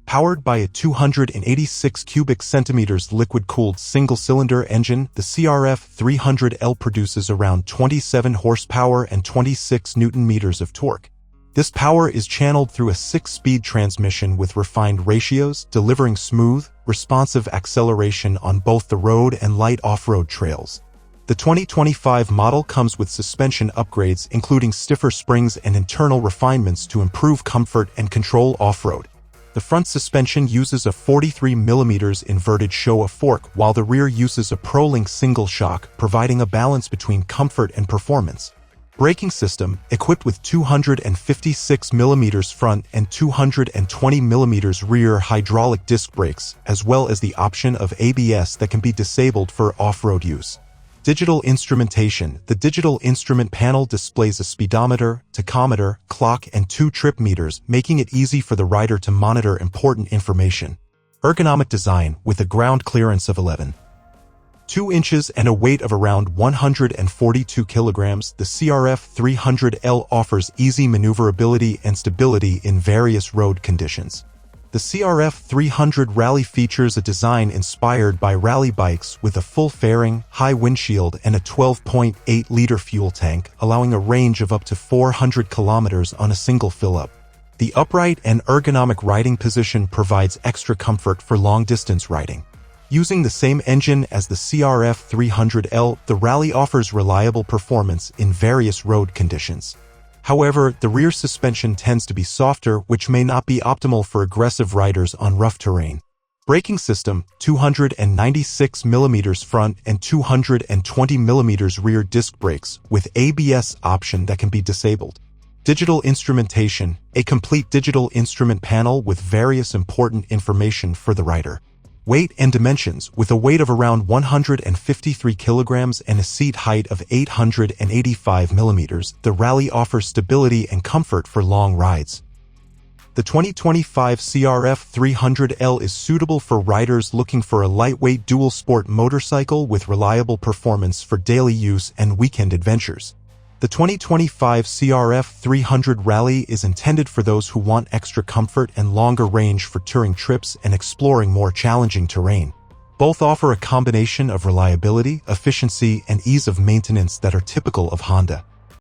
Powered by a 286 cubic centimeters liquid-cooled single-cylinder engine, the CRF300L produces around 27 horsepower and 26 Newton-meters of torque. This power is channeled through a 6-speed transmission with refined ratios, delivering smooth, responsive acceleration on both the road and light off-road trails. The 2025 model comes with suspension upgrades including stiffer springs and internal refinements to improve comfort and control off-road. The front suspension uses a 43mm inverted Showa fork, while the rear uses a ProLink single shock, providing a balance between comfort and performance. Braking system, equipped with 256mm front and 220mm rear hydraulic disc brakes, as well as the option of ABS that can be disabled for off-road use. Digital instrumentation. The digital instrument panel displays a speedometer, tachometer, clock, and 2 trip meters, making it easy for the rider to monitor important information. Ergonomic design, with a ground clearance of 11.2 inches and a weight of around 142 kilograms, the CRF300L offers easy maneuverability and stability in various road conditions. The CRF300 Rally features a design inspired by rally bikes with a full fairing, high windshield, and a 12.8-liter fuel tank, allowing a range of up to 400 kilometers on a single fill-up. The upright and ergonomic riding position provides extra comfort for long-distance riding. Using the same engine as the CRF300L, the Rally offers reliable performance in various road conditions. However, the rear suspension tends to be softer, which may not be optimal for aggressive riders on rough terrain. Braking system, 296mm front and 220mm rear disc brakes, with ABS option that can be disabled. Digital instrumentation, a complete digital instrument panel with various important information for the rider. Weight and dimensions, with a weight of around 153 kilograms and a seat height of 885 millimeters, the Rally offers stability and comfort for long rides. The 2025 CRF300L is suitable for riders looking for a lightweight dual-sport motorcycle with reliable performance for daily use and weekend adventures. The 2025 CRF300 Rally is intended for those who want extra comfort and longer range for touring trips and exploring more challenging terrain. Both offer a combination of reliability, efficiency, and ease of maintenance that are typical of Honda.